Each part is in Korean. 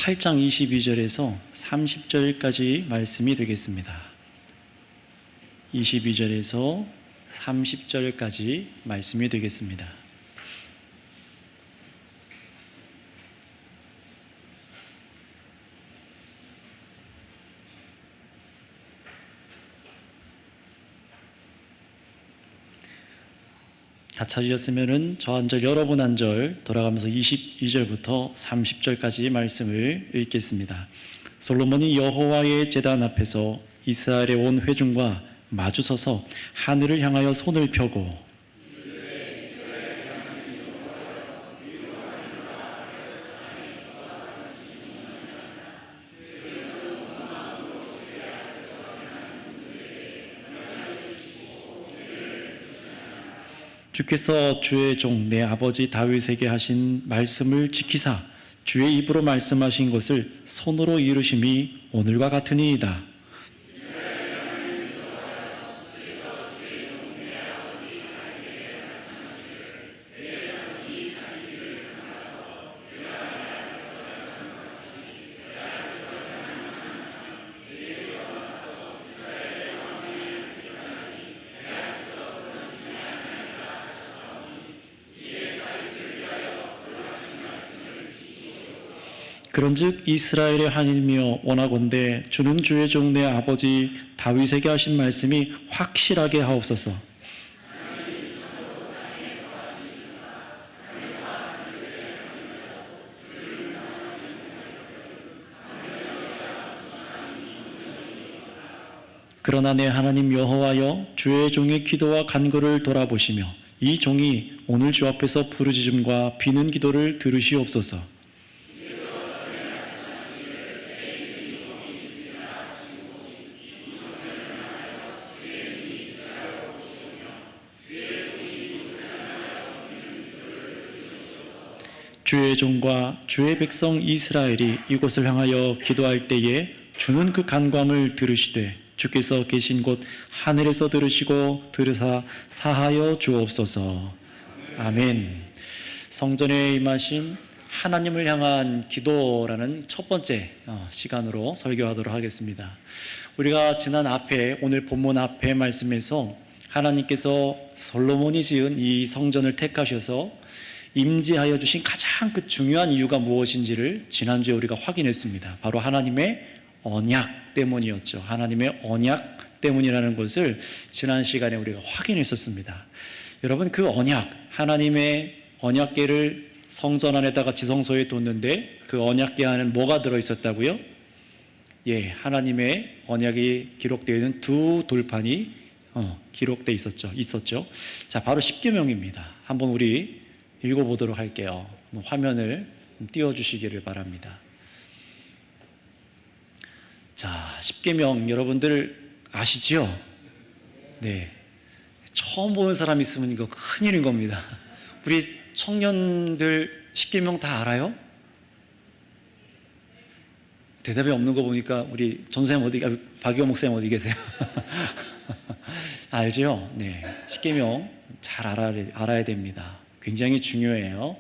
8장 22절에서 30절까지 말씀이 되겠습니다. 22절에서 30절까지 말씀이 되겠습니다. 다 찾으셨으면 저 한 절 여러분 한 절 돌아가면서 22절부터 30절까지 말씀을 읽겠습니다. 솔로몬이 여호와의 제단 앞에서 이스라엘의 온 회중과 마주서서 하늘을 향하여 손을 펴고 주께서 주의 종 내 아버지 다윗에게 하신 말씀을 지키사 주의 입으로 말씀하신 것을 손으로 이루심이 오늘과 같으니이다. 그런즉 이스라엘의 하나님이여 원하건대 주는 주의 종 내 아버지 다윗에게 하신 말씀이 확실하게 하옵소서. 그러나 내 하나님 여호와여 주의 종의 기도와 간구를 돌아보시며 이 종이 오늘 주 앞에서 부르짖음과 비는 기도를 들으시옵소서. 주의 종과 주의 백성 이스라엘이 이곳을 향하여 기도할 때에 주는 그 간구함을 들으시되 주께서 계신 곳 하늘에서 들으시고 들으사 사하여 주옵소서. 아멘. 성전에 임하신 하나님을 향한 기도라는 첫 번째 시간으로 설교하도록 하겠습니다. 우리가 지난 앞에 오늘 본문 앞에 말씀에서 하나님께서 솔로몬이 지은 이 성전을 택하셔서 임재하여 주신 가장 그 중요한 이유가 무엇인지를 지난주에 우리가 확인했습니다. 바로 하나님의 언약 때문이었죠. 하나님의 언약 때문이라는 것을 지난 시간에 우리가 확인했었습니다. 여러분, 그 언약, 하나님의 언약궤를 성전 안에다가 지성소에 뒀는데 그 언약궤 안에는 뭐가 들어있었다고요? 예, 하나님의 언약이 기록되어 있는 두 돌판이 기록되어 있었죠. 자, 바로 십계명입니다. 한번 우리 읽어보도록 할게요. 화면을 띄워주시기를 바랍니다. 자, 십계명 여러분들 아시죠? 네. 처음 보는 사람 있으면 이거 큰일인 겁니다. 우리 청년들 십계명 다 알아요? 대답이 없는 거 보니까 우리 전선생님 박기호 목사님 어디 계세요? 알죠? 네. 십계명 잘 알아야 됩니다. 굉장히 중요해요.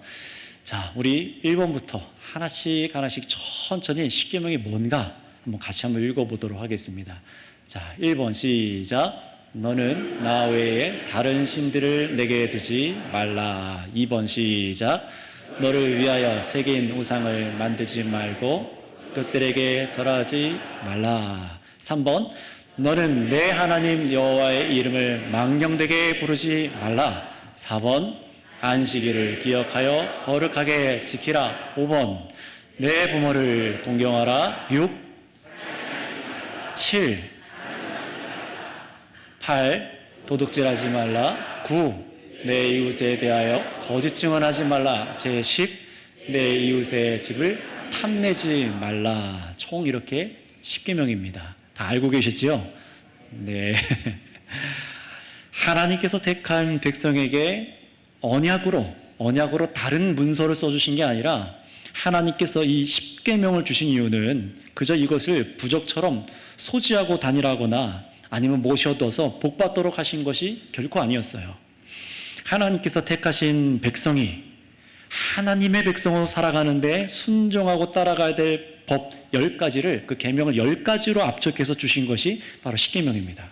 자, 우리 1번부터 하나씩 천천히 십계명이 뭔가 한번 같이 한번 읽어보도록 하겠습니다. 자, 1번 시작. 너는 나 외에 다른 신들을 내게 두지 말라. 2번 시작. 너를 위하여 새긴 우상을 만들지 말고 그들에게 절하지 말라. 3번 너는 내 하나님 여호와의 이름을 망령되게 부르지 말라. 4번 안식일을 기억하여 거룩하게 지키라. 5번 내 부모를 공경하라. 6, 7, 8 도둑질하지 말라. 9 내 이웃에 대하여 거짓 증언하지 말라. 제 10 내 이웃의 집을 탐내지 말라. 총 이렇게 10계명입니다. 다 알고 계시지요? 네. 하나님께서 택한 백성에게 언약으로 다른 문서를 써주신 게 아니라 하나님께서 이 십계명을 주신 이유는 그저 이것을 부적처럼 소지하고 다니라거나 아니면 모셔둬서 복받도록 하신 것이 결코 아니었어요. 하나님께서 택하신 백성이 하나님의 백성으로 살아가는데 순종하고 따라가야 될 법 10가지를, 그 계명을 10가지로 압축해서 주신 것이 바로 십계명입니다.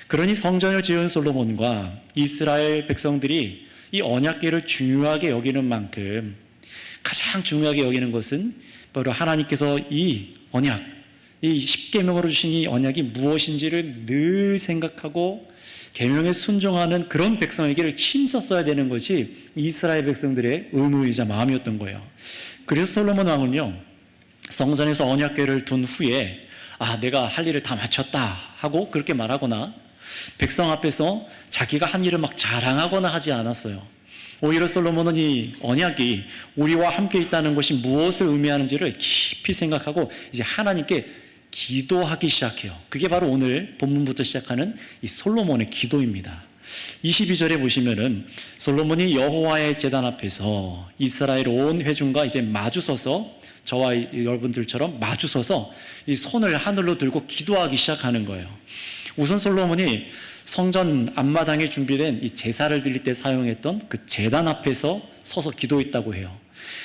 그러니 성전을 지은 솔로몬과 이스라엘 백성들이 이 언약궤를 중요하게 여기는 만큼 가장 중요하게 여기는 것은 바로 하나님께서 이 언약, 이 십계명으로 주신 이 언약이 무엇인지를 늘 생각하고 계명에 순종하는 그런 백성에게 힘썼어야 되는 것이 이스라엘 백성들의 의무이자 마음이었던 거예요. 그래서 솔로몬 왕은요, 성전에서 언약궤를 둔 후에 내가 할 일을 다 마쳤다 하고 그렇게 말하거나 백성 앞에서 자기가 한 일을 막 자랑하거나 하지 않았어요. 오히려 솔로몬은 이 언약이 우리와 함께 있다는 것이 무엇을 의미하는지를 깊이 생각하고 이제 하나님께 기도하기 시작해요. 그게 바로 오늘 본문부터 시작하는 이 솔로몬의 기도입니다. 22절에 보시면은 솔로몬이 여호와의 제단 앞에서 이스라엘 온 회중과 이제 마주서서, 저와 여러분들처럼 마주서서 이 손을 하늘로 들고 기도하기 시작하는 거예요. 우선 솔로몬이 성전 앞마당에 준비된 이 제사를 드릴 때 사용했던 그 제단 앞에서 서서 기도했다고 해요.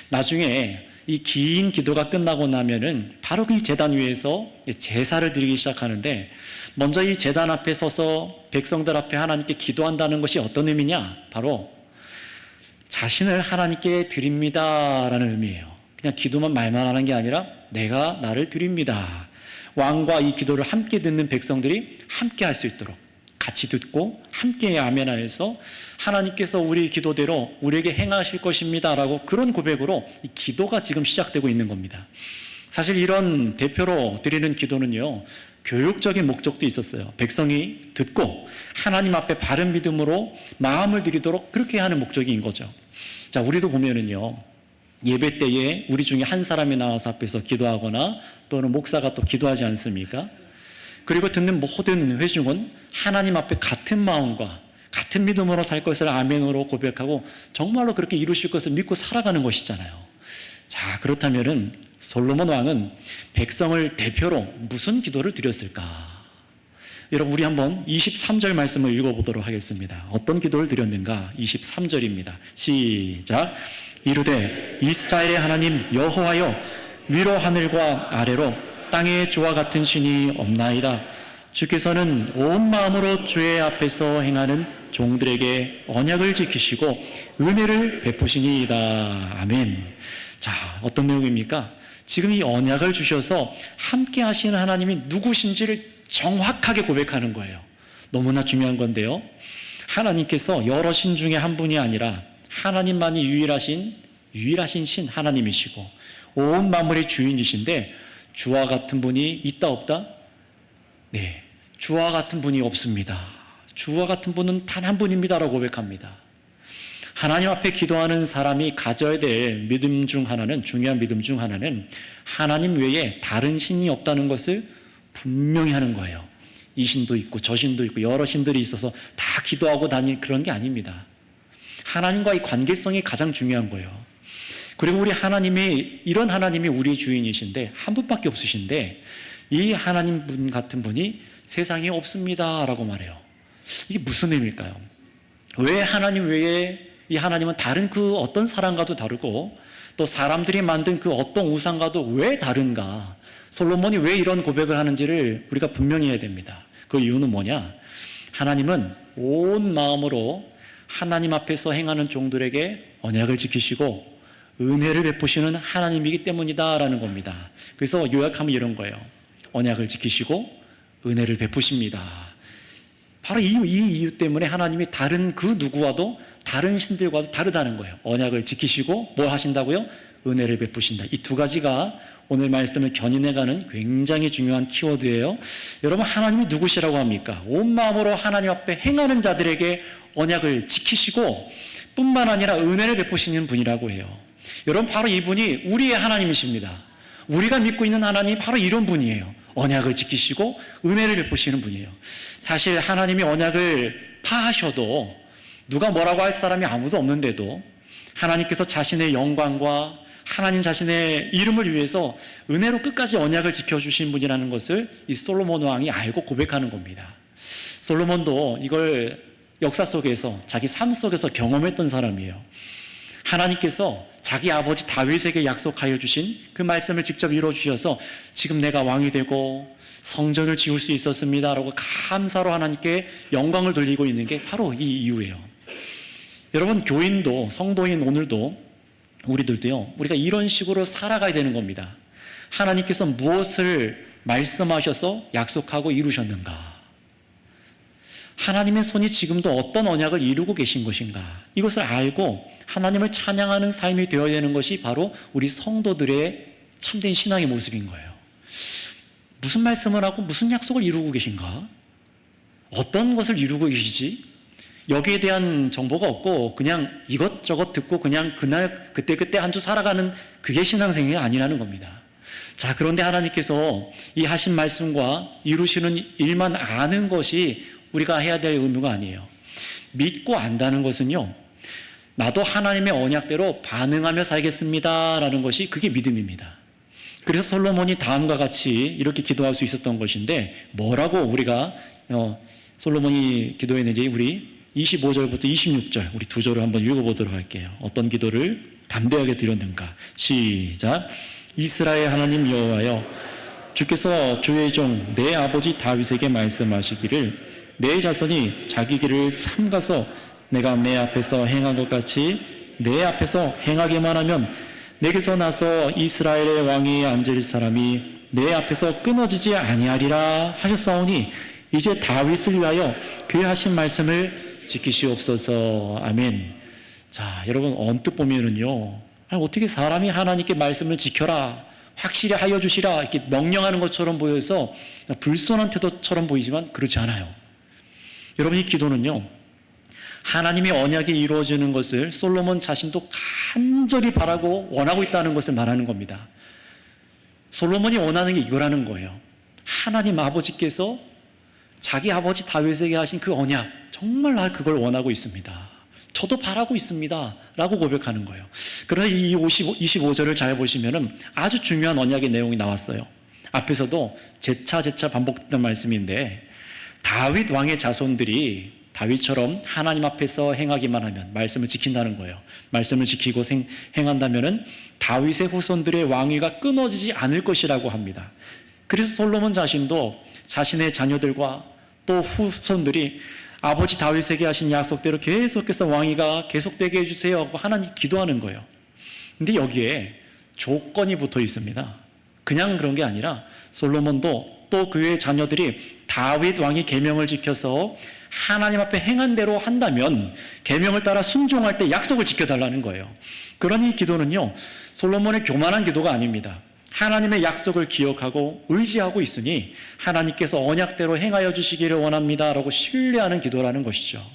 나중에 이 긴 기도가 끝나고 나면은 바로 그 제단 위에서 제사를 드리기 시작하는데, 먼저 이 제단 앞에 서서 백성들 앞에 하나님께 기도한다는 것이 어떤 의미냐? 바로 자신을 하나님께 드립니다라는 의미예요. 그냥 기도만 말만 하는 게 아니라 내가 나를 드립니다. 왕과 이 기도를 함께 듣는 백성들이 함께 할 수 있도록 같이 듣고 함께 아멘하여서 하나님께서 우리 기도대로 우리에게 행하실 것입니다 라고, 그런 고백으로 이 기도가 지금 시작되고 있는 겁니다. 사실 이런 대표로 드리는 기도는요, 교육적인 목적도 있었어요. 백성이 듣고 하나님 앞에 바른 믿음으로 마음을 드리도록 그렇게 하는 목적인 거죠. 자, 우리도 보면은요, 예배 때에 우리 중에 한 사람이 나와서 앞에서 기도하거나 또는 목사가 또 기도하지 않습니까? 그리고 듣는 모든 회중은 하나님 앞에 같은 마음과 같은 믿음으로 살 것을 아멘으로 고백하고 정말로 그렇게 이루실 것을 믿고 살아가는 것이잖아요. 자, 그렇다면은 솔로몬 왕은 백성을 대표로 무슨 기도를 드렸을까? 여러분, 우리 한번 23절 말씀을 읽어보도록 하겠습니다. 어떤 기도를 드렸는가? 23절입니다. 시작. 이르되 이스라엘의 하나님 여호와여, 위로 하늘과 아래로 땅에 주와 같은 신이 없나이다. 주께서는 온 마음으로 주의 앞에서 행하는 종들에게 언약을 지키시고 은혜를 베푸시니이다. 아멘. 자, 어떤 내용입니까? 지금 이 언약을 주셔서 함께 하시는 하나님이 누구신지를 정확하게 고백하는 거예요. 너무나 중요한 건데요, 하나님께서 여러 신 중에 한 분이 아니라 하나님만이 유일하신 신 하나님이시고 온 만물의 주인이신데, 주와 같은 분이 있다 없다? 네, 주와 같은 분이 없습니다. 주와 같은 분은 단 한 분입니다라고 고백합니다. 하나님 앞에 기도하는 사람이 가져야 될 믿음 중 하나는, 중요한 믿음 중 하나는 하나님 외에 다른 신이 없다는 것을 분명히 하는 거예요. 이 신도 있고 저 신도 있고 여러 신들이 있어서 다 기도하고 다니는 그런 게 아닙니다. 하나님과의 관계성이 가장 중요한 거예요. 그리고 우리 하나님이, 이런 하나님이 우리 주인이신데 한 분밖에 없으신데 이 하나님 분 같은 분이 세상에 없습니다 라고 말해요. 이게 무슨 의미일까요? 왜 하나님 외에 이 하나님은 다른 그 어떤 사람과도 다르고 또 사람들이 만든 그 어떤 우상과도 왜 다른가? 솔로몬이 왜 이런 고백을 하는지를 우리가 분명히 해야 됩니다. 그 이유는 뭐냐? 하나님은 온 마음으로 하나님 앞에서 행하는 종들에게 언약을 지키시고 은혜를 베푸시는 하나님이기 때문이다라는 겁니다. 그래서 요약하면 이런 거예요. 언약을 지키시고 은혜를 베푸십니다. 바로 이 이유 때문에 하나님이 다른 그 누구와도, 다른 신들과도 다르다는 거예요. 언약을 지키시고 뭘 하신다고요? 은혜를 베푸신다. 이 두 가지가 오늘 말씀을 견인해가는 굉장히 중요한 키워드예요. 여러분, 하나님이 누구시라고 합니까? 온 마음으로 하나님 앞에 행하는 자들에게 언약을 지키시고 뿐만 아니라 은혜를 베푸시는 분이라고 해요. 여러분, 바로 이분이 우리의 하나님이십니다. 우리가 믿고 있는 하나님이 바로 이런 분이에요. 언약을 지키시고 은혜를 베푸시는 분이에요. 사실 하나님이 언약을 파하셔도 누가 뭐라고 할 사람이 아무도 없는데도 하나님께서 자신의 영광과 하나님 자신의 이름을 위해서 은혜로 끝까지 언약을 지켜주신 분이라는 것을 이 솔로몬 왕이 알고 고백하는 겁니다. 솔로몬도 이걸 역사 속에서, 자기 삶 속에서 경험했던 사람이에요. 하나님께서 자기 아버지 다윗에게 약속하여 주신 그 말씀을 직접 이루어주셔서 지금 내가 왕이 되고 성전을 지을 수 있었습니다 라고 감사로 하나님께 영광을 돌리고 있는 게 바로 이 이유예요. 여러분, 교인도, 성도인 오늘도 우리들도요, 우리가 이런 식으로 살아가야 되는 겁니다. 하나님께서 무엇을 말씀하셔서 약속하고 이루셨는가? 하나님의 손이 지금도 어떤 언약을 이루고 계신 것인가? 이것을 알고 하나님을 찬양하는 삶이 되어야 되는 것이 바로 우리 성도들의 참된 신앙의 모습인 거예요. 무슨 말씀을 하고 무슨 약속을 이루고 계신가? 어떤 것을 이루고 계시지? 여기에 대한 정보가 없고 그냥 이것저것 듣고 그냥 그날 그때 한 주 살아가는 그게 신앙생활이 아니라는 겁니다. 자, 그런데 하나님께서 이 하신 말씀과 이루시는 일만 아는 것이 우리가 해야 될 의무가 아니에요. 믿고 안다는 것은요, 나도 하나님의 언약대로 반응하며 살겠습니다 라는 것이 그게 믿음입니다. 그래서 솔로몬이 다음과 같이 이렇게 기도할 수 있었던 것인데, 뭐라고 우리가 솔로몬이 기도했는지 우리 25절부터 26절 우리 두 절을 한번 읽어보도록 할게요. 어떤 기도를 담대하게 드렸는가. 시작. 이스라엘 하나님 여호와여, 주께서 주의 종 내 아버지 다윗에게 말씀하시기를 내 자손이 자기 길을 삼가서 내가 내 앞에서 행한 것 같이 내 앞에서 행하기만 하면 내게서 나서 이스라엘의 왕위에 앉을 사람이 내 앞에서 끊어지지 아니하리라 하셨사오니 이제 다윗을 위하여 그 하신 말씀을 지키시옵소서. 아멘. 자, 여러분, 언뜻 보면은요, 어떻게 사람이 하나님께 말씀을 지켜라, 확실히 하여 주시라 이렇게 명령하는 것처럼 보여서 불손한 태도처럼 보이지만 그렇지 않아요. 여러분, 이 기도는요, 하나님의 언약이 이루어지는 것을 솔로몬 자신도 간절히 바라고 원하고 있다는 것을 말하는 겁니다. 솔로몬이 원하는 게 이거라는 거예요. 하나님 아버지께서 자기 아버지 다윗에게 하신 그 언약, 정말 나 그걸 원하고 있습니다. 저도 바라고 있습니다 라고 고백하는 거예요. 그러나 이 25절을 잘 보시면은 아주 중요한 언약의 내용이 나왔어요. 앞에서도 재차 반복됐던 말씀인데, 다윗 왕의 자손들이 다윗처럼 하나님 앞에서 행하기만 하면, 말씀을 지킨다는 거예요. 말씀을 지키고 행한다면은 다윗의 후손들의 왕위가 끊어지지 않을 것이라고 합니다. 그래서 솔로몬 자신도 자신의 자녀들과 또 후손들이 아버지 다윗에게 하신 약속대로 계속해서 왕위가 계속되게 해주세요 하고 하나님 기도하는 거예요. 근데 여기에 조건이 붙어 있습니다. 그냥 그런 게 아니라 솔로몬도 또 그의 자녀들이 다윗 왕이 계명을 지켜서 하나님 앞에 행한 대로 한다면 계명을 따라 순종할 때 약속을 지켜달라는 거예요. 그러니 이 기도는요, 솔로몬의 교만한 기도가 아닙니다. 하나님의 약속을 기억하고 의지하고 있으니 하나님께서 언약대로 행하여 주시기를 원합니다 라고 신뢰하는 기도라는 것이죠.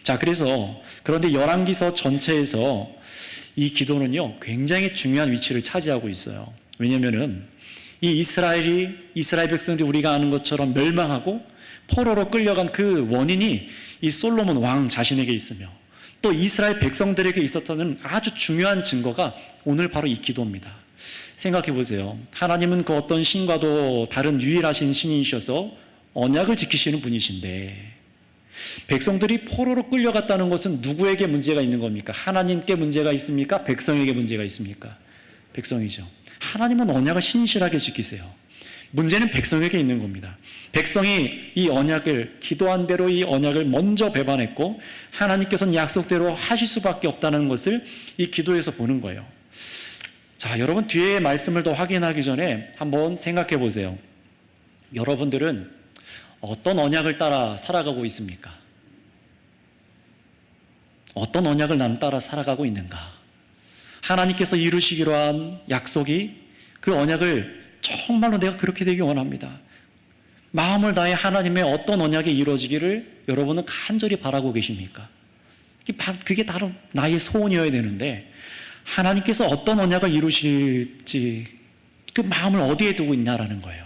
자, 그런데 열왕기서 전체에서 이 기도는요, 굉장히 중요한 위치를 차지하고 있어요. 왜냐면은 이 이스라엘 백성들이 우리가 아는 것처럼 멸망하고 포로로 끌려간 그 원인이 이 솔로몬 왕 자신에게 있으며, 또 이스라엘 백성들에게 있었던 아주 중요한 증거가 오늘 바로 이 기도입니다. 생각해 보세요. 하나님은 그 어떤 신과도 다른 유일하신 신이셔서 언약을 지키시는 분이신데, 백성들이 포로로 끌려갔다는 것은 누구에게 문제가 있는 겁니까? 하나님께 문제가 있습니까? 백성에게 문제가 있습니까? 백성이죠. 하나님은 언약을 신실하게 지키세요. 문제는 백성에게 있는 겁니다. 백성이 이 언약을, 기도한 대로 이 언약을 먼저 배반했고 하나님께서는 약속대로 하실 수밖에 없다는 것을 이 기도에서 보는 거예요. 자, 여러분, 뒤에 말씀을 더 확인하기 전에 한번 생각해 보세요. 여러분들은 어떤 언약을 따라 살아가고 있습니까? 어떤 언약을 나는 따라 살아가고 있는가? 하나님께서 이루시기로 한 약속이, 그 언약을 정말로 내가 그렇게 되기 원합니다. 마음을 다해 하나님의 어떤 언약이 이루어지기를 여러분은 간절히 바라고 계십니까? 그게 바로 나의 소원이어야 되는데, 하나님께서 어떤 언약을 이루실지 그 마음을 어디에 두고 있냐라는 거예요.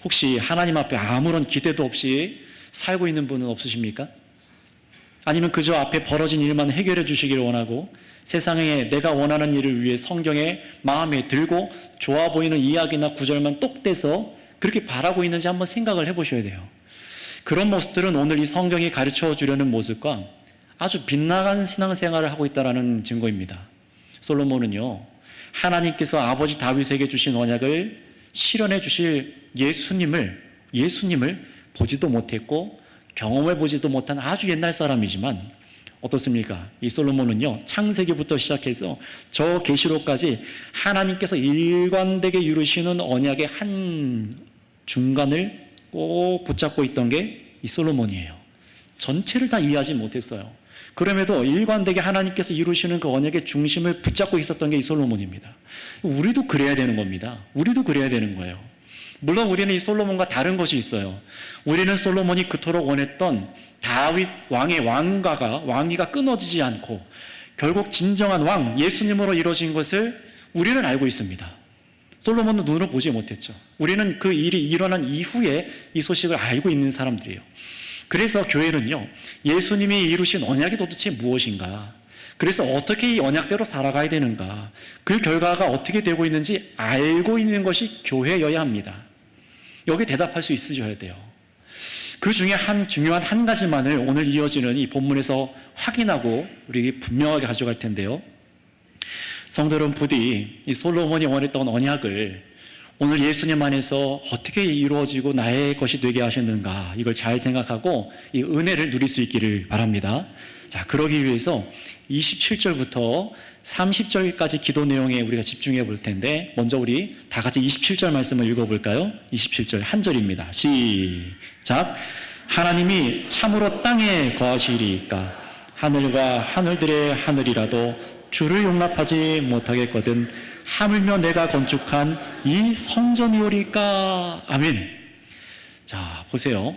혹시 하나님 앞에 아무런 기대도 없이 살고 있는 분은 없으십니까? 아니면 그저 앞에 벌어진 일만 해결해 주시기를 원하고 세상에 내가 원하는 일을 위해 성경에 마음에 들고 좋아 보이는 이야기나 구절만 똑 떼서 그렇게 바라고 있는지 한번 생각을 해보셔야 돼요. 그런 모습들은 오늘 이 성경이 가르쳐 주려는 모습과 아주 빗나간 신앙생활을 하고 있다는 증거입니다. 솔로몬은요, 하나님께서 아버지 다윗에게 주신 언약을 실현해 주실 예수님을 보지도 못했고 경험해 보지도 못한 아주 옛날 사람이지만 어떻습니까? 이 솔로몬은요, 창세기부터 시작해서 저 계시록까지 하나님께서 일관되게 이루시는 언약의 한 중간을 꼭 붙잡고 있던 게 이 솔로몬이에요. 전체를 다 이해하지 못했어요. 그럼에도 일관되게 하나님께서 이루시는 그 언약의 중심을 붙잡고 있었던 게 이 솔로몬입니다. 우리도 그래야 되는 겁니다. 우리도 그래야 되는 거예요. 물론 우리는 이 솔로몬과 다른 것이 있어요. 우리는 솔로몬이 그토록 원했던 다윗 왕의 왕위가 끊어지지 않고 결국 진정한 왕 예수님으로 이루어진 것을 우리는 알고 있습니다. 솔로몬은 눈으로 보지 못했죠. 우리는 그 일이 일어난 이후에 이 소식을 알고 있는 사람들이에요. 그래서 교회는요, 예수님이 이루신 언약이 도대체 무엇인가, 그래서 어떻게 이 언약대로 살아가야 되는가, 그 결과가 어떻게 되고 있는지 알고 있는 것이 교회여야 합니다. 여기 대답할 수 있으셔야 돼요. 그 중에 중요한 한 가지만을 오늘 이어지는 이 본문에서 확인하고 우리 분명하게 가져갈 텐데요. 성도 여러분, 부디 이 솔로몬이 원했던 언약을 오늘 예수님 안에서 어떻게 이루어지고 나의 것이 되게 하셨는가, 이걸 잘 생각하고 이 은혜를 누릴 수 있기를 바랍니다. 자, 그러기 위해서 27절부터 30절까지 기도 내용에 우리가 집중해 볼 텐데, 먼저 우리 다 같이 27절 말씀을 읽어볼까요? 27절 한 절입니다. 시작. 하나님이 참으로 땅에 거하시리이까 하늘과 하늘들의 하늘이라도 주를 용납하지 못하겠거든 하물며 내가 건축한 이 성전이오리까. 아멘. 자, 보세요.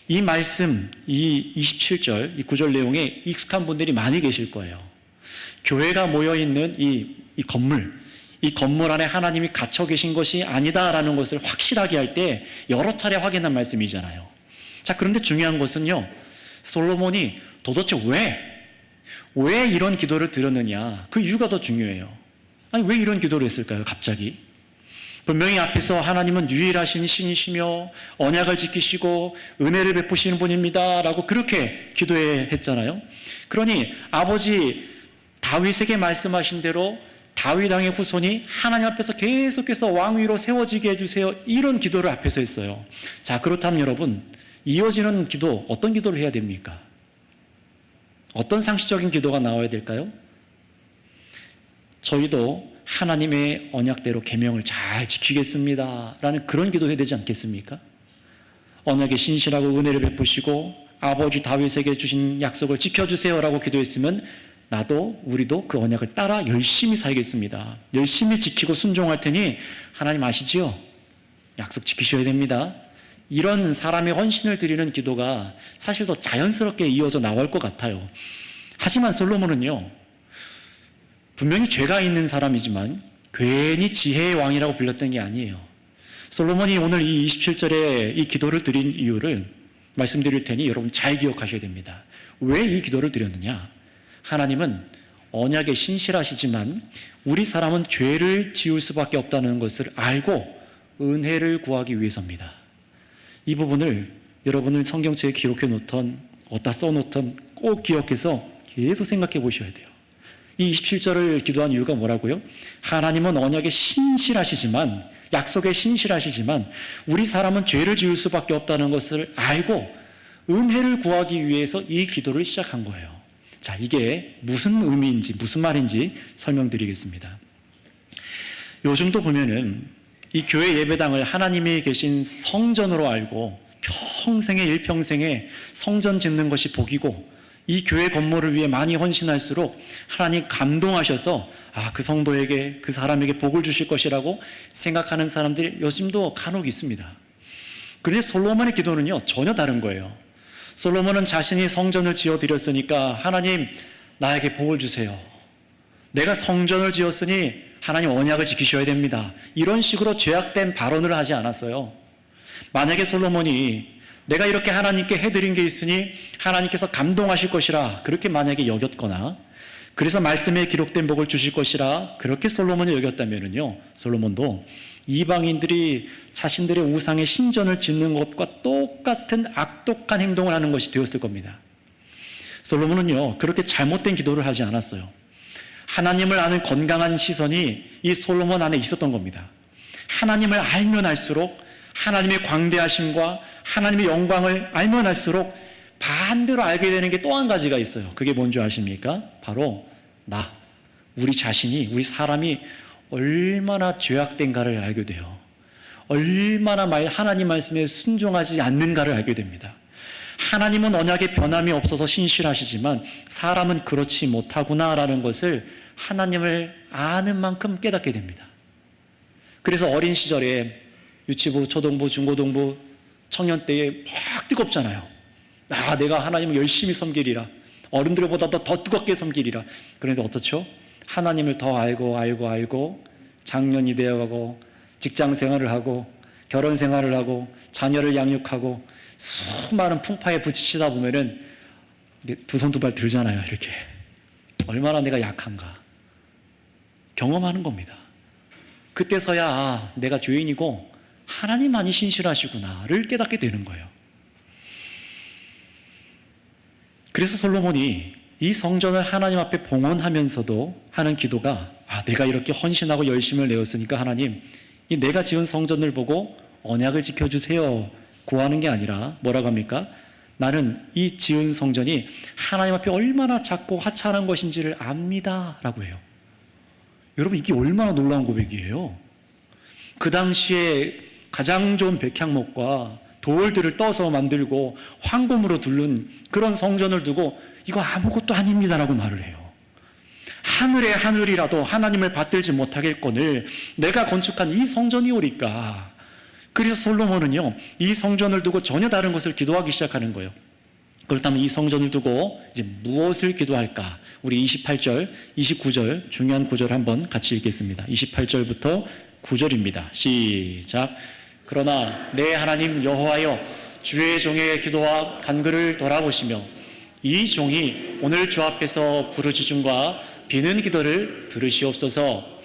이 말씀, 이 27절, 이 9절 내용에 익숙한 분들이 많이 계실 거예요. 교회가 모여있는 이 건물 안에 하나님이 갇혀 계신 것이 아니다라는 것을 확실하게 할 때 여러 차례 확인한 말씀이잖아요. 자, 그런데 중요한 것은요, 솔로몬이 도대체 왜 이런 기도를 드렸느냐, 그 이유가 더 중요해요. 아니, 왜 이런 기도를 했을까요, 갑자기? 분명히 앞에서 하나님은 유일하신 신이시며 언약을 지키시고 은혜를 베푸시는 분입니다 라고 그렇게 기도했잖아요. 그러니 아버지 다윗에게 말씀하신 대로 다윗 왕의 후손이 하나님 앞에서 계속해서 왕위로 세워지게 해주세요, 이런 기도를 앞에서 했어요. 자, 그렇다면 여러분, 이어지는 기도, 어떤 기도를 해야 됩니까? 어떤 상식적인 기도가 나와야 될까요? 저희도 하나님의 언약대로 계명을 잘 지키겠습니다 라는 그런 기도해야 되지 않겠습니까? 언약에 신실하고 은혜를 베푸시고 아버지 다윗에게 주신 약속을 지켜주세요 라고 기도했으면 우리도 그 언약을 따라 열심히 살겠습니다, 열심히 지키고 순종할 테니 하나님 아시지요? 약속 지키셔야 됩니다. 이런 사람의 헌신을 드리는 기도가 사실 더 자연스럽게 이어져 나올 것 같아요. 하지만 솔로몬은요, 분명히 죄가 있는 사람이지만 괜히 지혜의 왕이라고 불렸던 게 아니에요. 솔로몬이 오늘 이 27절에 이 기도를 드린 이유를 말씀드릴 테니 여러분 잘 기억하셔야 됩니다. 왜 이 기도를 드렸느냐? 하나님은 언약에 신실하시지만 우리 사람은 죄를 지을 수밖에 없다는 것을 알고 은혜를 구하기 위해서입니다. 이 부분을 여러분은 성경책에 기록해 놓던, 어디다 써놓던 꼭 기억해서 계속 생각해 보셔야 돼요. 이 27절을 기도한 이유가 뭐라고요? 하나님은 언약에 신실하시지만, 약속에 신실하시지만 우리 사람은 죄를 지을 수밖에 없다는 것을 알고 은혜를 구하기 위해서 이 기도를 시작한 거예요. 자, 이게 무슨 의미인지, 무슨 말인지 설명드리겠습니다. 요즘도 보면은 이 교회 예배당을 하나님이 계신 성전으로 알고 일평생에 성전 짓는 것이 복이고, 이 교회 건물을 위해 많이 헌신할수록 하나님 감동하셔서 그 성도에게, 그 사람에게 복을 주실 것이라고 생각하는 사람들이 요즘도 간혹 있습니다. 그런데 솔로몬의 기도는요, 전혀 다른 거예요. 솔로몬은 자신이 성전을 지어드렸으니까 하나님 나에게 복을 주세요, 내가 성전을 지었으니 하나님 언약을 지키셔야 됩니다, 이런 식으로 죄악된 발언을 하지 않았어요. 만약에 솔로몬이 내가 이렇게 하나님께 해드린 게 있으니 하나님께서 감동하실 것이라 그렇게 만약에 여겼거나, 그래서 말씀에 기록된 복을 주실 것이라 그렇게 솔로몬이 여겼다면요, 솔로몬도 이방인들이 자신들의 우상의 신전을 짓는 것과 똑같은 악독한 행동을 하는 것이 되었을 겁니다. 솔로몬은요, 그렇게 잘못된 기도를 하지 않았어요. 하나님을 아는 건강한 시선이 이 솔로몬 안에 있었던 겁니다. 하나님을 알면 알수록 하나님의 광대하심과 하나님의 영광을 알면 알수록 반대로 알게 되는 게 또 한 가지가 있어요. 그게 뭔지 아십니까? 바로 우리 자신이, 우리 사람이 얼마나 죄악된가를 알게 돼요. 얼마나 하나님 말씀에 순종하지 않는가를 알게 됩니다. 하나님은 언약에 변함이 없어서 신실하시지만 사람은 그렇지 못하구나라는 것을 하나님을 아는 만큼 깨닫게 됩니다. 그래서 어린 시절에 유치부, 초등부, 중고등부, 청년 때에 막 뜨겁잖아요. 내가 하나님을 열심히 섬기리라. 어른들보다 더 뜨겁게 섬기리라. 그런데 어떻죠? 하나님을 더 알고 장년이 되어가고 직장 생활을 하고 결혼 생활을 하고 자녀를 양육하고 수많은 풍파에 부딪히다 보면은 두 손 두 발 들잖아요. 이렇게 얼마나 내가 약한가 경험하는 겁니다. 그때서야 내가 죄인이고 하나님만이 신실하시구나를 깨닫게 되는 거예요. 그래서 솔로몬이 이 성전을 하나님 앞에 봉헌하면서도 하는 기도가 내가 이렇게 헌신하고 열심을 내었으니까 하나님, 이 내가 지은 성전을 보고 언약을 지켜주세요 구하는 게 아니라 뭐라고 합니까? 나는 이 지은 성전이 하나님 앞에 얼마나 작고 하찮은 것인지를 압니다 라고 해요. 여러분, 이게 얼마나 놀라운 고백이에요. 그 당시에 가장 좋은 백향목과 돌들을 떠서 만들고 황금으로 둘른 그런 성전을 두고 이거 아무것도 아닙니다라고 말을 해요. 하늘의 하늘이라도 하나님을 받들지 못하겠거늘 내가 건축한 이 성전이 오리까. 그래서 솔로몬은요, 이 성전을 두고 전혀 다른 것을 기도하기 시작하는 거예요. 그렇다면 이 성전을 두고 이제 무엇을 기도할까? 우리 28절, 29절 중요한 구절 한번 같이 읽겠습니다. 28절부터 9절입니다. 시작. 그러나 내 하나님 여호와여, 주의 종의 기도와 간구를 돌아보시며 이 종이 오늘 주 앞에서 부르짖음과 비는 기도를 들으시옵소서.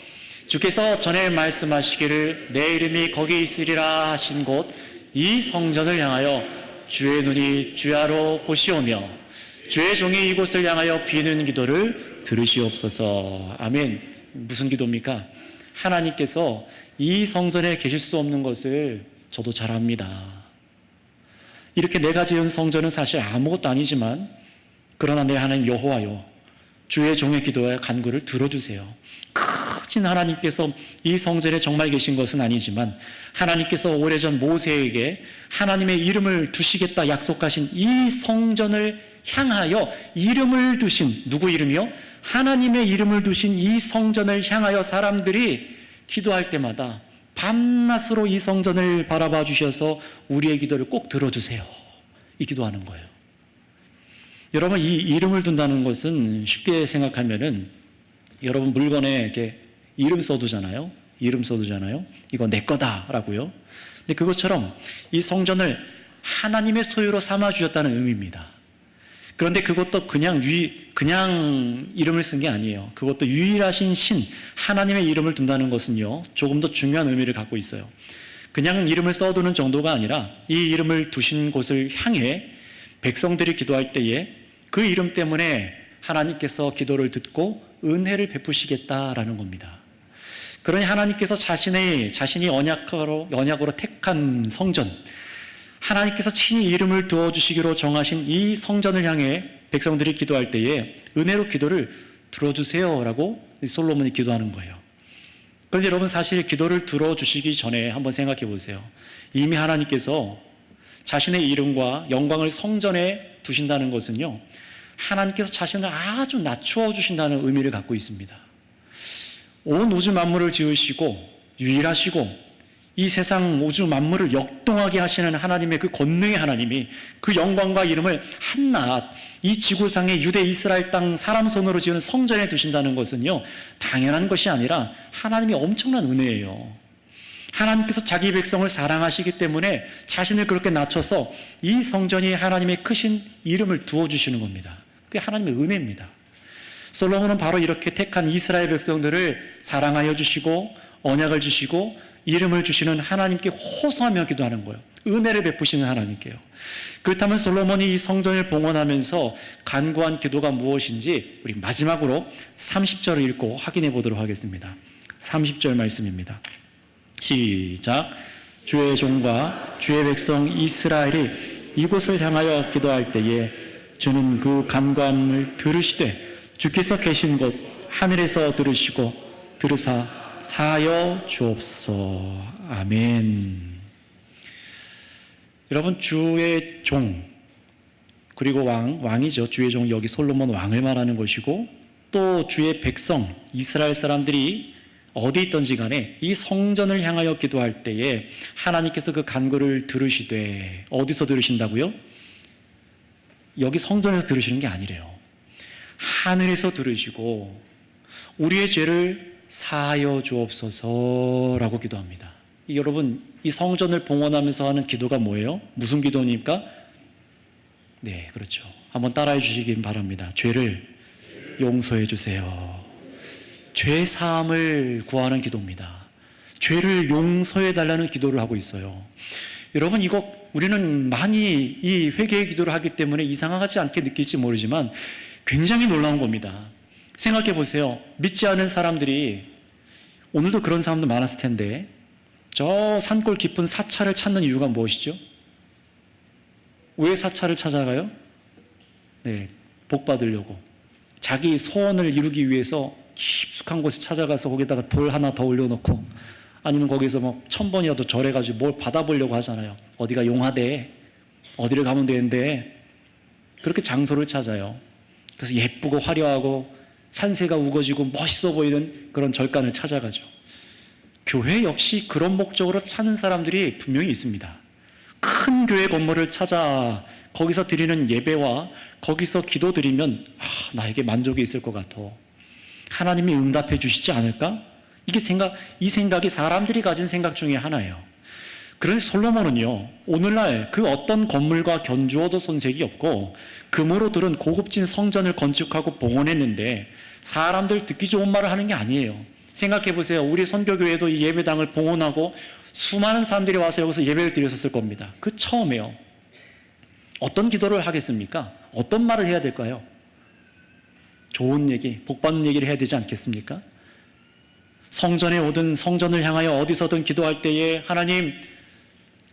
주께서 전에 말씀하시기를 내 이름이 거기 있으리라 하신 곳 이 성전을 향하여 주의 눈이 주야로 보시오며 주의 종이 이곳을 향하여 비는 기도를 들으시옵소서. 아멘. 무슨 기도입니까? 하나님께서 이 성전에 계실 수 없는 것을 저도 잘 압니다. 이렇게 내가 지은 성전은 사실 아무것도 아니지만 그러나 내 하나님 여호와여, 주의 종의 기도와 간구를 들어주세요. 크신 하나님께서 이 성전에 정말 계신 것은 아니지만 하나님께서 오래전 모세에게 하나님의 이름을 두시겠다 약속하신 이 성전을 향하여 이름을 두신, 누구 이름이요? 하나님의 이름을 두신 이 성전을 향하여 사람들이 기도할 때마다 밤낮으로 이 성전을 바라봐 주셔서 우리의 기도를 꼭 들어주세요. 이 기도하는 거예요. 여러분, 이 이름을 둔다는 것은 쉽게 생각하면은 여러분 물건에 이렇게 이름 써두잖아요. 이거 내 거다라고요. 근데 그것처럼 이 성전을 하나님의 소유로 삼아 주셨다는 의미입니다. 그런데 그것도 그냥 이름을 쓴 게 아니에요. 그것도 유일하신 신 하나님의 이름을 둔다는 것은요, 조금 더 중요한 의미를 갖고 있어요. 그냥 이름을 써두는 정도가 아니라 이 이름을 두신 곳을 향해 백성들이 기도할 때에 그 이름 때문에 하나님께서 기도를 듣고 은혜를 베푸시겠다라는 겁니다. 그러니 하나님께서 자신이 언약으로 택한 성전, 하나님께서 친히 이름을 두어주시기로 정하신 이 성전을 향해 백성들이 기도할 때에 은혜로 기도를 들어주세요라고 솔로몬이 기도하는 거예요. 그런데 여러분, 사실 기도를 들어주시기 전에 한번 생각해 보세요. 이미 하나님께서 자신의 이름과 영광을 성전에 두신다는 것은요, 하나님께서 자신을 아주 낮추어 주신다는 의미를 갖고 있습니다. 온 우주 만물을 지으시고 유일하시고 이 세상 우주 만물을 역동하게 하시는 하나님의 그 권능의 하나님이 그 영광과 이름을 한낱 이 지구상의 유대 이스라엘 땅 사람 손으로 지은 성전에 두신다는 것은요, 당연한 것이 아니라 하나님의 엄청난 은혜예요. 하나님께서 자기 백성을 사랑하시기 때문에 자신을 그렇게 낮춰서 이 성전이 하나님의 크신 이름을 두어주시는 겁니다. 그게 하나님의 은혜입니다. 솔로몬은 바로 이렇게 택한 이스라엘 백성들을 사랑하여 주시고 언약을 주시고 이름을 주시는 하나님께 호소하며 기도하는 거예요. 은혜를 베푸시는 하나님께요. 그렇다면 솔로몬이 이 성전을 봉헌하면서 간구한 기도가 무엇인지 우리 마지막으로 30절을 읽고 확인해 보도록 하겠습니다. 30절 말씀입니다. 시작. 주의 종과 주의 백성 이스라엘이 이곳을 향하여 기도할 때에 주는 그 간구함을 들으시되 주께서 계신 곳 하늘에서 들으시고 들으사 사하여 주옵소서. 아멘. 여러분, 주의 종 그리고 왕이죠. 주의 종, 여기 솔로몬 왕을 말하는 것이고, 또 주의 백성 이스라엘 사람들이 어디 있든지 간에 이 성전을 향하여 기도할 때에 하나님께서 그 간구를 들으시되, 어디서 들으신다고요? 여기 성전에서 들으시는 게 아니래요. 하늘에서 들으시고 우리의 죄를 사하여 주옵소서라고 기도합니다. 여러분, 이 성전을 봉헌하면서 하는 기도가 뭐예요? 무슨 기도입니까? 네, 그렇죠. 한번 따라해 주시기 바랍니다. 죄를 용서해 주세요. 죄 사함을 구하는 기도입니다. 죄를 용서해 달라는 기도를 하고 있어요. 여러분, 이거 우리는 많이 이 회개의 기도를 하기 때문에 이상하지 않게 느낄지 모르지만 굉장히 놀라운 겁니다. 생각해 보세요. 믿지 않은 사람들이, 오늘도 그런 사람도 많았을 텐데, 저 산골 깊은 사찰을 찾는 이유가 무엇이죠? 왜 사찰을 찾아가요? 네, 복 받으려고. 자기 소원을 이루기 위해서 깊숙한 곳에 찾아가서 거기다가 돌 하나 더 올려놓고, 아니면 거기서 뭐 1000번이라도 절해가지고 뭘 받아보려고 하잖아요. 어디가 용하대, 어디를 가면 되는데, 그렇게 장소를 찾아요. 그래서 예쁘고 화려하고 산세가 우거지고 멋있어 보이는 그런 절간을 찾아가죠. 교회 역시 그런 목적으로 찾는 사람들이 분명히 있습니다. 큰 교회 건물을 찾아 거기서 드리는 예배와 거기서 기도 드리면 나에게 만족이 있을 것 같아. 하나님이 응답해 주시지 않을까? 이 생각이 사람들이 가진 생각 중에 하나예요. 그런데 솔로몬은요, 오늘날 그 어떤 건물과 견주어도 손색이 없고 금으로 들은 고급진 성전을 건축하고 봉헌했는데 사람들 듣기 좋은 말을 하는 게 아니에요. 생각해 보세요. 우리 선교교회도 이 예배당을 봉헌하고 수많은 사람들이 와서 여기서 예배를 드렸었을 겁니다. 그 처음에요. 어떤 기도를 하겠습니까? 어떤 말을 해야 될까요? 좋은 얘기, 복받는 얘기를 해야 되지 않겠습니까? 성전에 오든 성전을 향하여 어디서든 기도할 때에 하나님,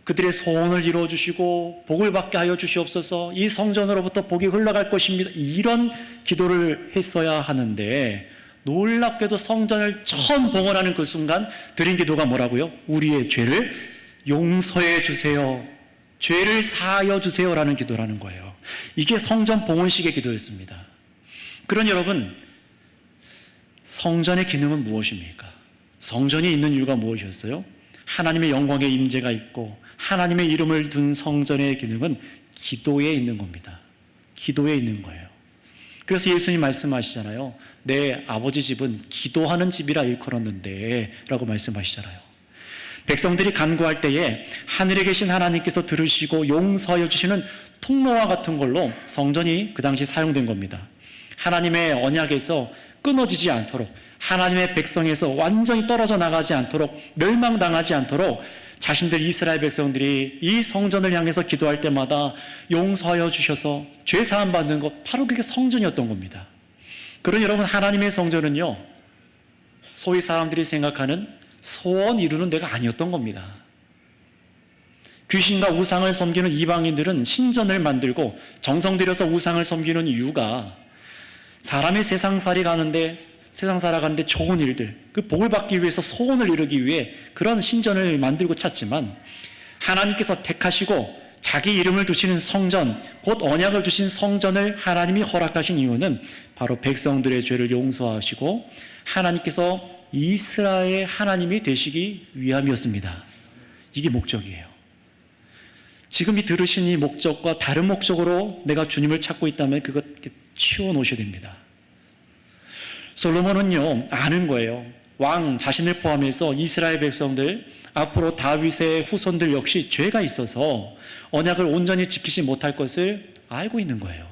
그들의 소원을 이루어 주시고 복을 받게 하여 주시옵소서, 이 성전으로부터 복이 흘러갈 것입니다, 이런 기도를 했어야 하는데, 놀랍게도 성전을 처음 봉헌하는 그 순간 드린 기도가 뭐라고요? 우리의 죄를 용서해 주세요, 죄를 사하여 주세요라는 기도라는 거예요. 이게 성전 봉헌식의 기도였습니다. 그러니 여러분, 성전의 기능은 무엇입니까? 성전이 있는 이유가 무엇이었어요? 하나님의 영광의 임재가 있고 하나님의 이름을 둔 성전의 기능은 기도에 있는 겁니다. 기도에 있는 거예요. 그래서 예수님 말씀하시잖아요. 내 아버지 집은 기도하는 집이라 일컬었는데 라고 말씀하시잖아요. 백성들이 간구할 때에 하늘에 계신 하나님께서 들으시고 용서하여 주시는 통로와 같은 걸로 성전이 그 당시 사용된 겁니다. 하나님의 언약에서 끊어지지 않도록, 하나님의 백성에서 완전히 떨어져 나가지 않도록, 멸망당하지 않도록 자신들 이스라엘 백성들이 이 성전을 향해서 기도할 때마다 용서하여 주셔서 죄 사함 받는 것, 바로 그게 성전이었던 겁니다. 그러니 여러분, 하나님의 성전은요, 소위 사람들이 생각하는 소원 이루는 데가 아니었던 겁니다. 귀신과 우상을 섬기는 이방인들은 신전을 만들고 정성 들여서 우상을 섬기는 이유가 사람의 세상 살아가는데 좋은 일들, 그 복을 받기 위해서 소원을 이루기 위해 그런 신전을 만들고 찾지만, 하나님께서 택하시고 자기 이름을 두시는 성전, 곧 언약을 두신 성전을 하나님이 허락하신 이유는 바로 백성들의 죄를 용서하시고 하나님께서 이스라엘의 하나님이 되시기 위함이었습니다. 이게 목적이에요. 지금 이 들으신 이 목적과 다른 목적으로 내가 주님을 찾고 있다면 그것 치워놓으셔야 됩니다. 솔로몬은요, 아는 거예요. 왕 자신을 포함해서 이스라엘 백성들, 앞으로 다윗의 후손들 역시 죄가 있어서 언약을 온전히 지키지 못할 것을 알고 있는 거예요.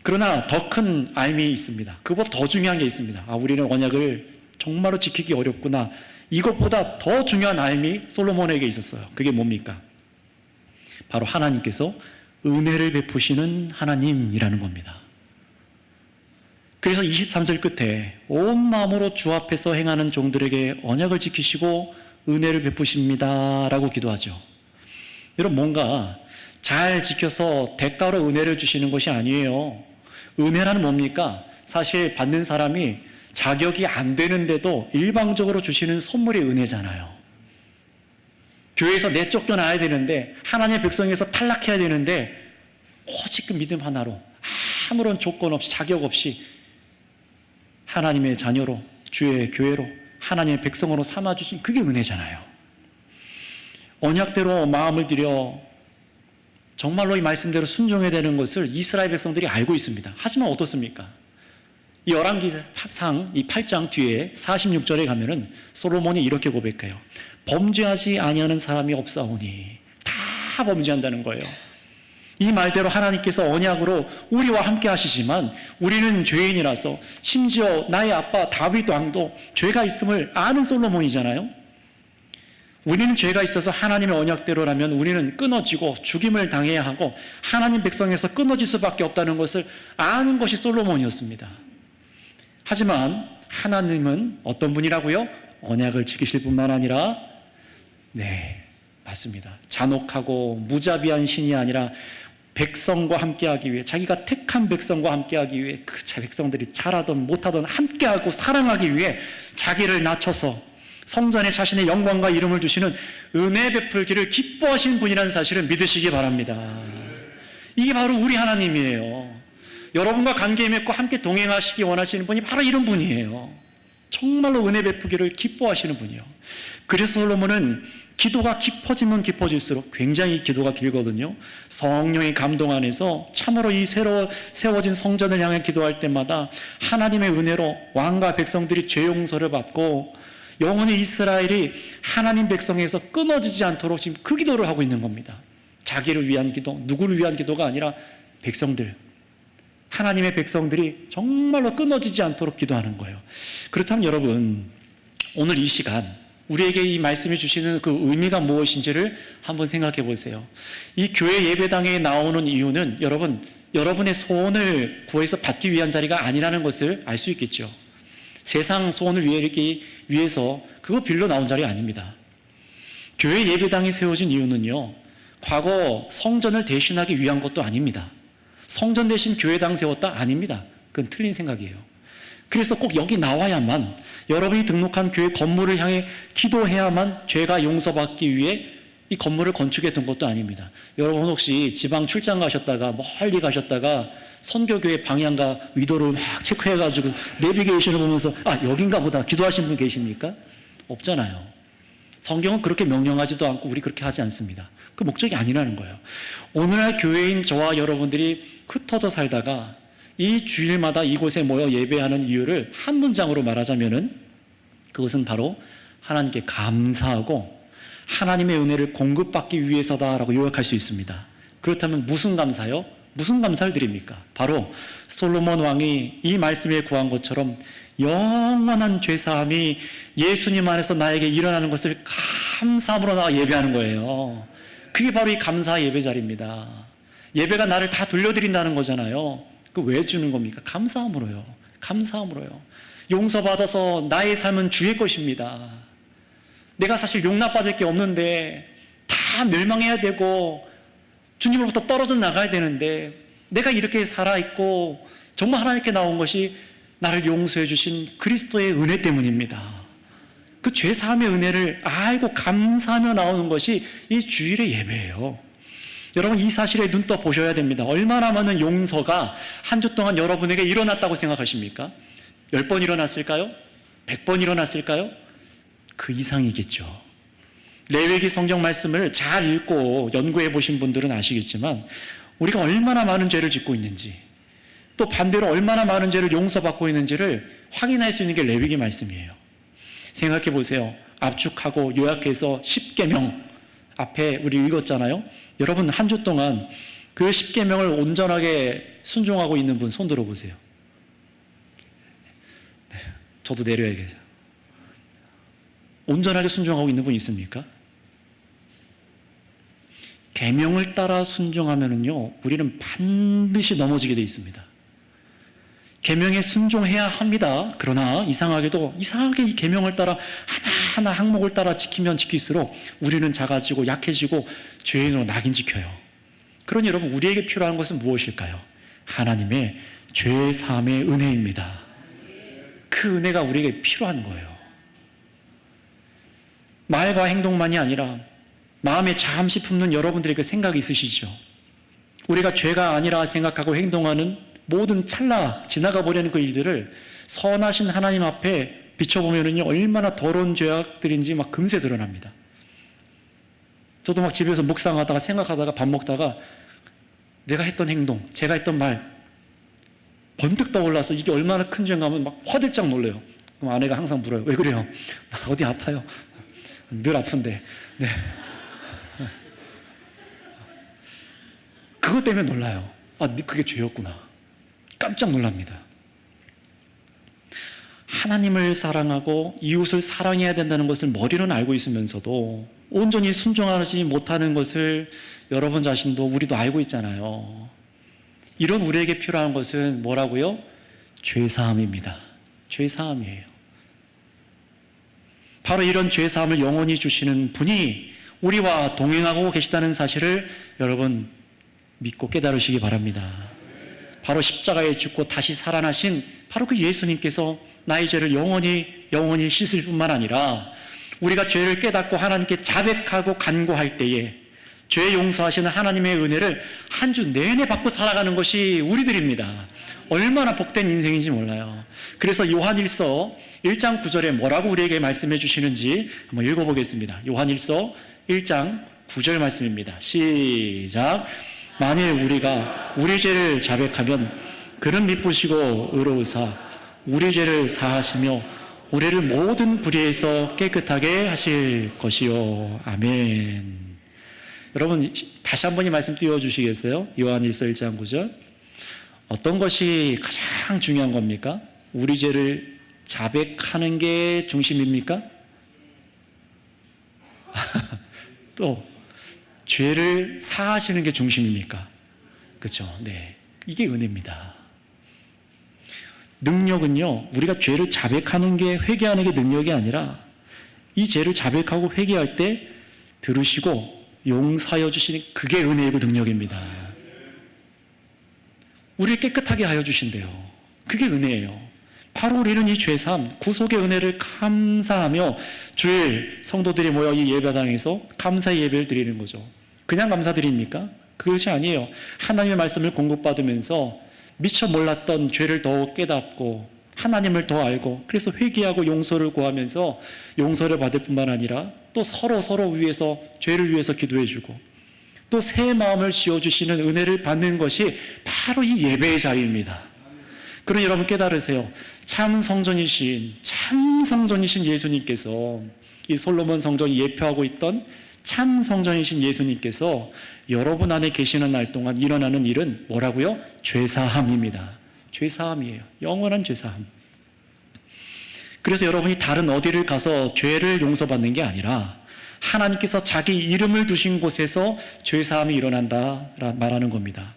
그러나 더 큰 알미 있습니다. 그보다 더 중요한 게 있습니다. 우리는 언약을 정말로 지키기 어렵구나. 이것보다 더 중요한 알미 솔로몬에게 있었어요. 그게 뭡니까? 바로 하나님께서 은혜를 베푸시는 하나님이라는 겁니다. 그래서 23절 끝에 온 마음으로 주 앞에서 행하는 종들에게 언약을 지키시고 은혜를 베푸십니다 라고 기도하죠. 여러분, 뭔가 잘 지켜서 대가로 은혜를 주시는 것이 아니에요. 은혜란 뭡니까? 사실 받는 사람이 자격이 안 되는데도 일방적으로 주시는 선물이 은혜잖아요. 교회에서 내쫓겨나야 되는데, 하나님의 백성에서 탈락해야 되는데 오직 그 믿음 하나로 아무런 조건 없이 자격 없이 하나님의 자녀로, 주의 교회로, 하나님의 백성으로 삼아주신 그게 은혜잖아요. 언약대로 마음을 들여 정말로 이 말씀대로 순종해야 되는 것을 이스라엘 백성들이 알고 있습니다. 하지만 어떻습니까? 이 열왕기상 이 8장 뒤에 46절에 가면은 솔로몬이 이렇게 고백해요. 범죄하지 아니하는 사람이 없사오니. 다 범죄한다는 거예요. 이 말대로 하나님께서 언약으로 우리와 함께 하시지만 우리는 죄인이라서, 심지어 나의 아빠 다윗 왕도 죄가 있음을 아는 솔로몬이잖아요. 우리는 죄가 있어서 하나님의 언약대로라면 우리는 끊어지고 죽임을 당해야 하고 하나님 백성에서 끊어질 수밖에 없다는 것을 아는 것이 솔로몬이었습니다. 하지만 하나님은 어떤 분이라고요? 언약을 지키실 뿐만 아니라, 네, 맞습니다. 잔혹하고 무자비한 신이 아니라 백성과 함께하기 위해, 자기가 택한 백성과 함께하기 위해, 그 백성들이 잘하든 못하든 함께하고 사랑하기 위해 자기를 낮춰서 성전에 자신의 영광과 이름을 두시는 은혜 베풀기를 기뻐하시는 분이라는 사실을 믿으시기 바랍니다. 이게 바로 우리 하나님이에요. 여러분과 관계 맺고 함께 동행하시기 원하시는 분이 바로 이런 분이에요. 정말로 은혜 베푸기를 기뻐하시는 분이요. 그래서 솔로몬은 기도가 깊어지면 깊어질수록, 굉장히 기도가 길거든요. 성령의 감동 안에서 참으로 이 새로 세워진 성전을 향해 기도할 때마다 하나님의 은혜로 왕과 백성들이 죄 용서를 받고 영원히 이스라엘이 하나님 백성에서 끊어지지 않도록 지금 그 기도를 하고 있는 겁니다. 자기를 위한 기도, 누구를 위한 기도가 아니라 백성들, 하나님의 백성들이 정말로 끊어지지 않도록 기도하는 거예요. 그렇다면 여러분, 오늘 이 시간 우리에게 이 말씀이 주시는 그 의미가 무엇인지를 한번 생각해 보세요. 이 교회 예배당에 나오는 이유는 여러분의 소원을 구해서 받기 위한 자리가 아니라는 것을 알 수 있겠죠. 세상 소원을 위해서 그거 빌려 나온 자리 아닙니다. 교회 예배당이 세워진 이유는요, 과거 성전을 대신하기 위한 것도 아닙니다. 성전 대신 교회당 세웠다? 아닙니다. 그건 틀린 생각이에요. 그래서 꼭 여기 나와야만, 여러분이 등록한 교회 건물을 향해 기도해야만 죄가 용서받기 위해 이 건물을 건축했던 것도 아닙니다. 여러분 혹시 지방 출장 가셨다가 멀리 가셨다가 선교교회 방향과 위도를 막 체크해가지고 내비게이션을 보면서 여긴가 보다 기도하신 분 계십니까? 없잖아요. 성경은 그렇게 명령하지도 않고 우리 그렇게 하지 않습니다. 그 목적이 아니라는 거예요. 오늘날 교회인 저와 여러분들이 흩어져 살다가 이 주일마다 이곳에 모여 예배하는 이유를 한 문장으로 말하자면은, 그것은 바로 하나님께 감사하고 하나님의 은혜를 공급받기 위해서다라고 요약할 수 있습니다. 그렇다면 무슨 감사요? 무슨 감사를 드립니까? 바로 솔로몬 왕이 이 말씀에 구한 것처럼 영원한 죄사함이 예수님 안에서 나에게 일어나는 것을 감사함으로 나와 예배하는 거예요. 그게 바로 이 감사 예배 자리입니다. 예배가 나를 다 돌려드린다는 거잖아요. 그 왜 주는 겁니까? 감사함으로요. 감사함으로요. 용서받아서 나의 삶은 주의 것입니다. 내가 사실 용납받을 게 없는데 다 멸망해야 되고 주님으로부터 떨어져 나가야 되는데, 내가 이렇게 살아있고 정말 하나님께 나온 것이 나를 용서해 주신 그리스도의 은혜 때문입니다. 그 죄사함의 은혜를 알고 감사하며 나오는 것이 이 주일의 예배예요. 여러분, 이 사실에 눈 떠 보셔야 됩니다. 얼마나 많은 용서가 한 주 동안 여러분에게 일어났다고 생각하십니까? 10번 일어났을까요? 100번 일어났을까요? 그 이상이겠죠. 레위기 성경 말씀을 잘 읽고 연구해 보신 분들은 아시겠지만, 우리가 얼마나 많은 죄를 짓고 있는지, 또 반대로 얼마나 많은 죄를 용서받고 있는지를 확인할 수 있는 게 레위기 말씀이에요. 생각해 보세요. 압축하고 요약해서 10계명 앞에 우리 읽었잖아요. 여러분, 한 주 동안 그 10계명을 온전하게 순종하고 있는 분 손 들어보세요. 네, 저도 내려야겠어요. 온전하게 순종하고 있는 분 있습니까? 계명을 따라 순종하면은요, 우리는 반드시 넘어지게 돼 있습니다. 계명에 순종해야 합니다. 그러나 이상하게 이 계명을 따라 하나하나 항목을 따라 지키면 지킬수록 우리는 작아지고 약해지고 죄인으로 낙인 찍혀요. 그러니 여러분, 우리에게 필요한 것은 무엇일까요? 하나님의 죄 사함의 은혜입니다. 그 은혜가 우리에게 필요한 거예요. 말과 행동만이 아니라 마음에 잠시 품는 여러분들의 그 생각이 있으시죠? 우리가 죄가 아니라 생각하고 행동하는 모든 찰나 지나가 버리는 그 일들을 선하신 하나님 앞에 비춰보면은요, 얼마나 더러운 죄악들인지 막 금세 드러납니다. 저도 막 집에서 묵상하다가 생각하다가 밥 먹다가 내가 했던 행동, 제가 했던 말 번뜩 떠올라서 이게 얼마나 큰 죄인가 하면 막 화들짝 놀래요. 그럼 아내가 항상 물어요. 왜 그래요? 어디 아파요? 늘 아픈데. 네. 그것 때문에 놀라요. 그게 죄였구나. 깜짝 놀랍니다. 하나님을 사랑하고 이웃을 사랑해야 된다는 것을 머리로는 알고 있으면서도 온전히 순종하지 못하는 것을 여러분 자신도 우리도 알고 있잖아요. 이런 우리에게 필요한 것은 뭐라고요? 죄사함입니다. 죄사함이에요. 바로 이런 죄사함을 영원히 주시는 분이 우리와 동행하고 계시다는 사실을 여러분 믿고 깨달으시기 바랍니다. 바로 십자가에 죽고 다시 살아나신 바로 그 예수님께서 나의 죄를 영원히 씻을 뿐만 아니라 우리가 죄를 깨닫고 하나님께 자백하고 간구할 때에 죄 용서하시는 하나님의 은혜를 한 주 내내 받고 살아가는 것이 우리들입니다. 얼마나 복된 인생인지 몰라요. 그래서 요한일서 1장 9절에 뭐라고 우리에게 말씀해 주시는지 한번 읽어보겠습니다. 요한일서 1장 9절 말씀입니다. 시작. 만일 우리가 우리 죄를 자백하면 그는 미쁘시고 의로우사 우리 죄를 사하시며 우리를 모든 불의에서 깨끗하게 하실 것이요. 아멘. 여러분 다시 한 번 이 말씀 띄워주시겠어요? 요한일서 1장 9절. 어떤 것이 가장 중요한 겁니까? 우리 죄를 자백하는 게 중심입니까? 또 죄를 사하시는 게 중심입니까? 그렇죠? 네, 이게 은혜입니다. 능력은요, 우리가 죄를 자백하는 게, 회개하는 게 능력이 아니라 이 죄를 자백하고 회개할 때 들으시고 용서하여 주시는 그게 은혜이고 능력입니다. 우리를 깨끗하게 하여 주신대요. 그게 은혜예요. 바로 우리는 이 죄삼, 구속의 은혜를 감사하며 주일 성도들이 모여 이 예배당에서 감사의 예배를 드리는 거죠. 그냥 감사드립니까? 그것이 아니에요. 하나님의 말씀을 공급받으면서 미처 몰랐던 죄를 더 깨닫고 하나님을 더 알고 그래서 회개하고 용서를 구하면서 용서를 받을 뿐만 아니라 또 서로 위해서 죄를 위해서 기도해주고 또 새 마음을 지어주시는 은혜를 받는 것이 바로 이 예배의 자리입니다. 그러니 여러분 깨달으세요. 참 성전이신 예수님께서 이 솔로몬 성전이 예표하고 있던 참 성전이신 예수님께서 여러분 안에 계시는 날 동안 일어나는 일은 뭐라고요? 죄사함입니다. 죄사함이에요. 영원한 죄사함. 그래서 여러분이 다른 어디를 가서 죄를 용서받는 게 아니라 하나님께서 자기 이름을 두신 곳에서 죄사함이 일어난다 말하는 겁니다.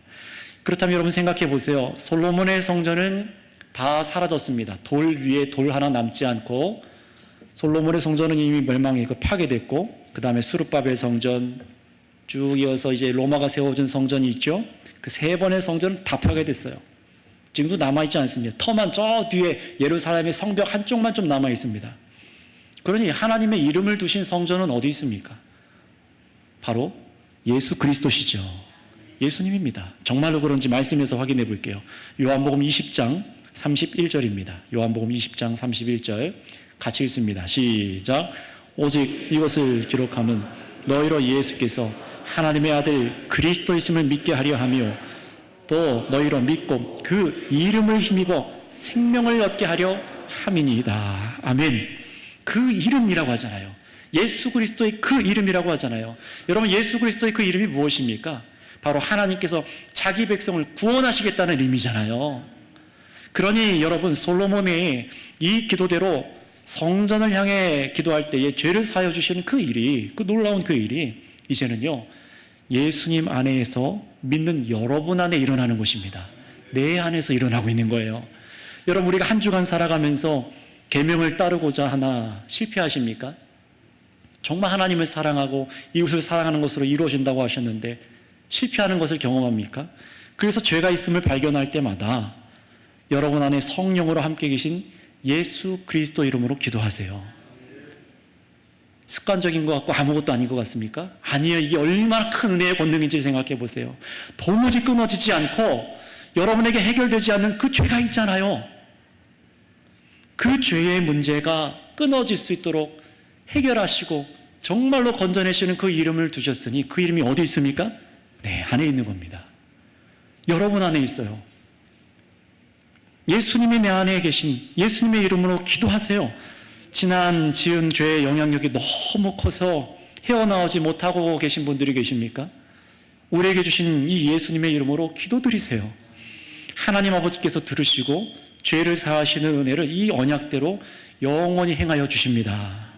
그렇다면 여러분 생각해 보세요. 솔로몬의 성전은 다 사라졌습니다. 돌 위에 돌 하나 남지 않고 솔로몬의 성전은 이미 멸망했고 파괴됐고 그 다음에 수르바벨 성전 쭉 이어서 이제 로마가 세워준 성전이 있죠. 그 세 번의 성전은 다 파괴됐어요. 지금도 남아있지 않습니다. 터만 저 뒤에 예루살렘의 성벽 한쪽만 좀 남아있습니다. 그러니 하나님의 이름을 두신 성전은 어디 있습니까? 바로 예수 그리스도시죠. 예수님입니다. 정말로 그런지 말씀에서 확인해 볼게요. 요한복음 20장 31절입니다. 요한복음 20장 31절 같이 읽습니다. 시작. 오직 이것을 기록함은 너희로 예수께서 하나님의 아들 그리스도이심을 믿게 하려 하며 또 너희로 믿고 그 이름을 힘입어 생명을 얻게 하려 함이니이다. 아멘. 그 이름이라고 하잖아요. 예수 그리스도의 그 이름이라고 하잖아요. 여러분 예수 그리스도의 그 이름이 무엇입니까? 바로 하나님께서 자기 백성을 구원하시겠다는 의미잖아요. 그러니 여러분 솔로몬의 이 기도대로 성전을 향해 기도할 때에 죄를 사하여 주시는 그 일이, 그 놀라운 그 일이 이제는요 예수님 안에서 믿는 여러분 안에 일어나는 것입니다. 내 안에서 일어나고 있는 거예요. 여러분, 우리가 한 주간 살아가면서 계명을 따르고자 하나 실패하십니까? 정말 하나님을 사랑하고 이웃을 사랑하는 것으로 이루어진다고 하셨는데 실패하는 것을 경험합니까? 그래서 죄가 있음을 발견할 때마다 여러분 안에 성령으로 함께 계신 예수 그리스도 이름으로 기도하세요. 습관적인 것 같고 아무것도 아닌 것 같습니까? 아니에요. 이게 얼마나 큰 은혜의 권능인지 생각해 보세요. 도무지 끊어지지 않고 여러분에게 해결되지 않는 그 죄가 있잖아요. 그 죄의 문제가 끊어질 수 있도록 해결하시고 정말로 건져내시는 그 이름을 두셨으니 그 이름이 어디 있습니까? 내 안에 있는 겁니다. 여러분 안에 있어요. 예수님이 내 안에 계신 예수님의 이름으로 기도하세요. 지난 지은 죄의 영향력이 너무 커서 헤어나오지 못하고 계신 분들이 계십니까? 우리에게 주신 이 예수님의 이름으로 기도드리세요. 하나님 아버지께서 들으시고 죄를 사하시는 은혜를 이 언약대로 영원히 행하여 주십니다.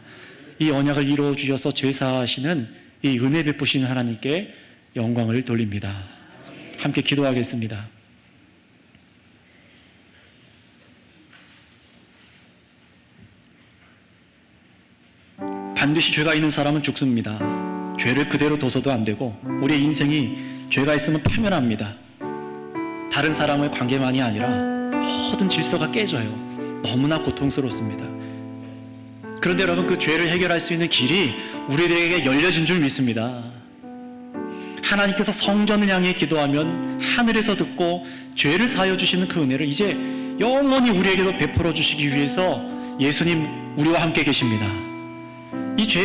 이 언약을 이루어 주셔서 죄 사하시는 이 은혜 베푸시는 하나님께 영광을 돌립니다. 함께 기도하겠습니다. 반드시 죄가 있는 사람은 죽습니다. 죄를 그대로 둬서도 안 되고 우리의 인생이 죄가 있으면 파멸합니다. 다른 사람의 관계만이 아니라 모든 질서가 깨져요. 너무나 고통스럽습니다. 그런데 여러분, 그 죄를 해결할 수 있는 길이 우리에게 열려진 줄 믿습니다. 하나님께서 성전을 향해 기도하면 하늘에서 듣고 죄를 사하여 주시는 그 은혜를 이제 영원히 우리에게도 베풀어 주시기 위해서 예수님 우리와 함께 계십니다. 이 죄의